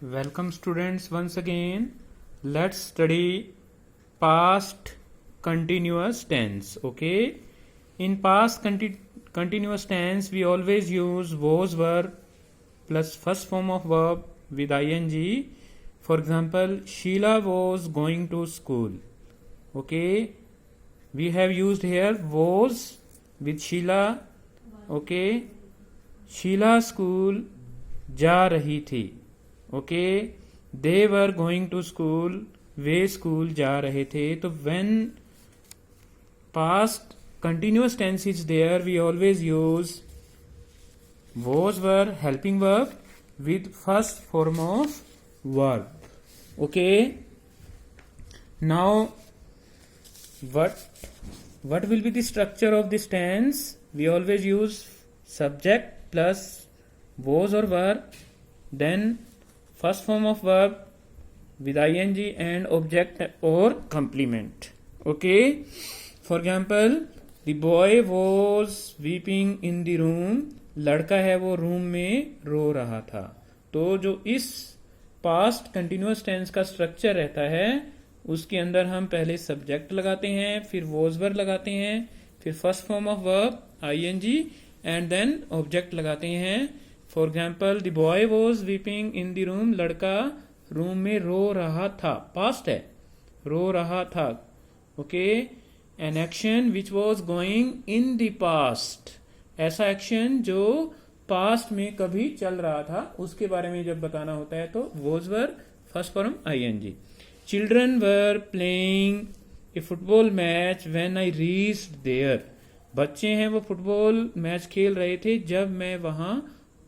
Welcome students once again. Let's study past continuous tense. Okay. In past continuous tense we always use was verb plus first form of verb with ing. For example, Sheila was going to school. Okay. We have used here was with Sheila. Okay. Sheila school जा रही थी. Okay, they were going to school, वे school जा रहे थे. तो when past continuous tense is there we always use was were helping verb with first form of verb. Okay, now what will be the structure of this tense? We always use subject plus was or were, then first form of verb with ing and object or complement. Okay, for example, the boy was weeping in the room. लड़का है वो room में रो रहा था. तो जो इस पास्ट कंटिन्यूअस टेंस का स्ट्रक्चर रहता है उसके अंदर हम पहले सब्जेक्ट लगाते हैं, फिर वॉज वर लगाते हैं, फिर first form of verb ing and then object लगाते हैं. For example, the boy was weeping in the room. लड़का रूम में रो रहा था. पास्ट है, रो रहा था. Okay, an action which was going in the past. ऐसा एक्शन जो पास्ट में कभी चल रहा था उसके बारे में जब बताना होता है तो was were first form ing. Children were playing a football match when I reached there. बच्चे हैं वो फुटबॉल मैच खेल रहे थे जब मैं वहां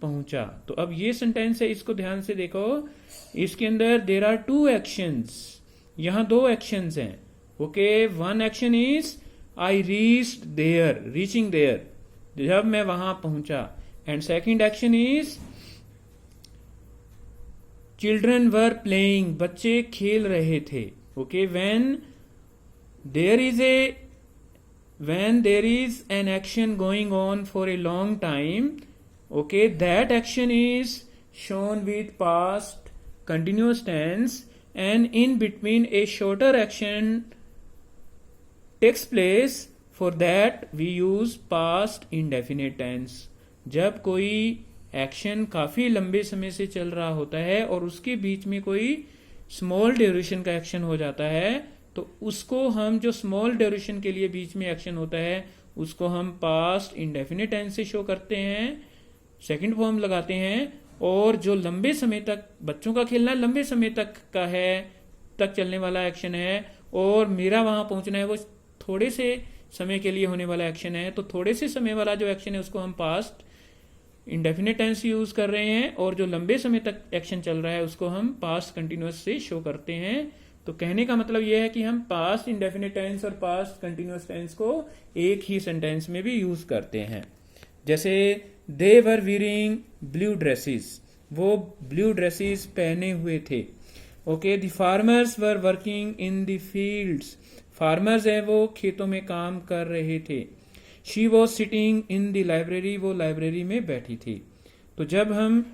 पहुंचा. तो अब ये सेंटेंस है, इसको ध्यान से देखो. इसके अंदर देर आर टू एक्शंस. यहां दो एक्शंस हैं. Okay, one action is I reached there, reaching there, जब मैं वहां पहुंचा. And second action is children were playing, बच्चे खेल रहे थे. Okay, when there is an action going on for a long time, okay, that action is shown with past continuous tense, and in between a shorter action takes place. For that we use past indefinite tense. जब कोई action काफी लंबे समय से चल रहा होता है और उसके बीच में कोई स्मॉल ड्यूरेशन का एक्शन हो जाता है तो उसको हम, जो स्मॉल ड्यूरेशन के लिए बीच में एक्शन होता है उसको हम पास्ट इंडेफिनिट टेंस से शो करते हैं, सेकंड फॉर्म लगाते हैं. और जो लंबे समय तक बच्चों का खेलना लंबे समय तक का है, तक चलने वाला एक्शन है, और मेरा वहां पहुंचना है वो थोड़े से समय के लिए होने वाला एक्शन है, तो थोड़े से समय वाला जो एक्शन है उसको हम पास्ट इंडेफिनिट टेंस यूज कर रहे हैं, और जो लंबे समय तक एक्शन चल रहा है उसको हम पास्ट कंटिन्यूअस से शो करते हैं. तो कहने का मतलब यह है कि हम पास्ट इंडेफिनिट टेंस और पास्ट कंटिन्यूअस टेंस को एक ही सेंटेंस में भी यूज करते हैं. जैसे दे वर वीयरिंग ब्लू ड्रेसेस, वो ब्लू ड्रेसेस पहने हुए थे. Okay, the farmers were working in the fields, farmers है वो खेतों में काम कर रहे थे. She was sitting in the library, वो लाइब्रेरी में बैठी थी. तो जब हम,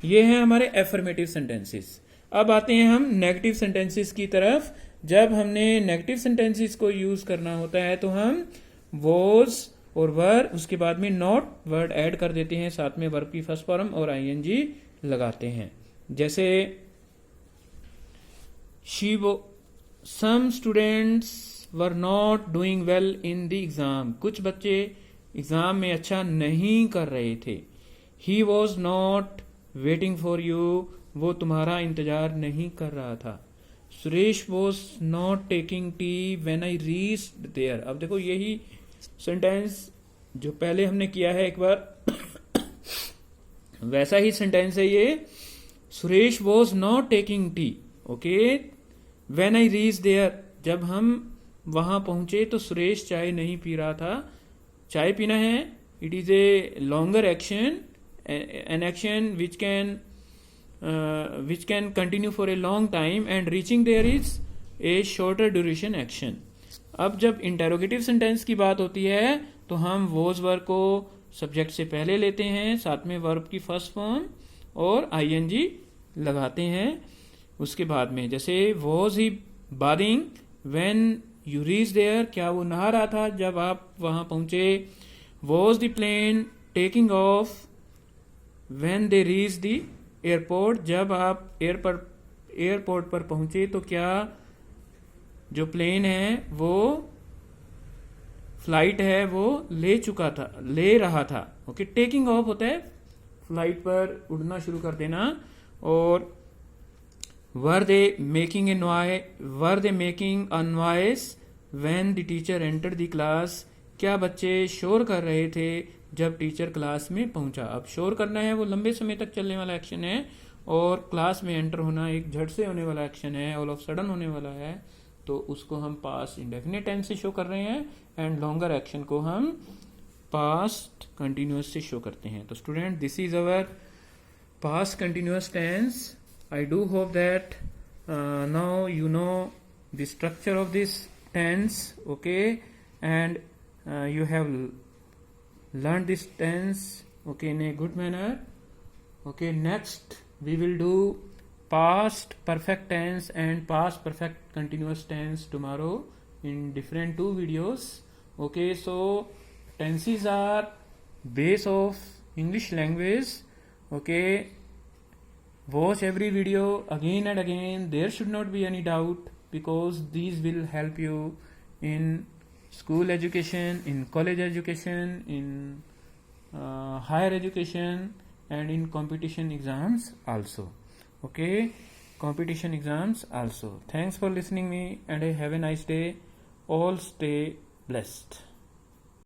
ये हैं हमारे एफर्मेटिव सेंटेंसेस. अब आते हैं हम नेगेटिव सेंटेंसेस की तरफ. जब हमने नेगेटिव सेंटेंसेस को यूज करना होता है तो हम वॉज और वर, उसके बाद में नॉट वर्ड ऐड कर देते हैं, साथ में वर्ब की फर्स्ट फॉर्म और ing लगाते हैं. जैसे some students were not doing well in the exam, कुछ बच्चे एग्जाम में अच्छा नहीं कर रहे थे. He was not waiting for you, वो तुम्हारा इंतजार नहीं कर रहा था. Suresh was not taking tea when I reached there. अब देखो यही सेंटेंस जो पहले हमने किया है एक बार वैसा ही सेंटेंस है ये. Suresh was not taking tea. Okay, when I reach there, जब हम वहां पहुंचे तो सुरेश चाय नहीं पी रहा था. चाय पीना है, it is a longer action, an action which can continue for a long time, and reaching there is a shorter duration action. अब जब इंटेरोगेटिव सेंटेंस की बात होती है तो हम वॉज वर्ब को सब्जेक्ट से पहले लेते हैं, साथ में वर्ब की फर्स्ट फॉर्म और ing लगाते हैं उसके बाद में। जैसे was he bathing when you reach there, क्या वो नहा रहा था जब आप वहां पहुंचे। Was the plane taking off when they reach the airport, जब आप एयरपोर्ट पर पहुंचे तो क्या जो प्लेन है वो फ्लाइट है वो ले रहा था। ओके, टेकिंग ऑफ होता है फ्लाइट पर उड़ना शुरू कर देना। और were they making a noise when the teacher enter the class, क्या बच्चे शोर कर रहे थे जब टीचर क्लास में पहुंचा। अब शोर करना है वो लंबे समय तक चलने वाला एक्शन है, और क्लास में एंटर होना एक झट से होने वाला एक्शन है, ऑल ऑफ सडन होने वाला है, तो उसको हम पास्ट इंडेफिनिट टेंस से शो कर रहे हैं, एंड लॉन्गर एक्शन को हम पास्ट कंटिन्यूअस से शो करते हैं। तो student, this is our past continuous tense. I do hope that now you know the structure of this tense, okay, and you have learned this tense, okay, in a good manner. Okay, next we will do past perfect tense and past perfect continuous tense tomorrow in different 2 videos. Okay, so tenses are base of English language. Okay, watch every video again and again. There should not be any doubt, because these will help you in school education, in college education, in higher education, and in competition exams also. Okay, competition exams also. Thanks for listening me, and have a nice day. All stay blessed.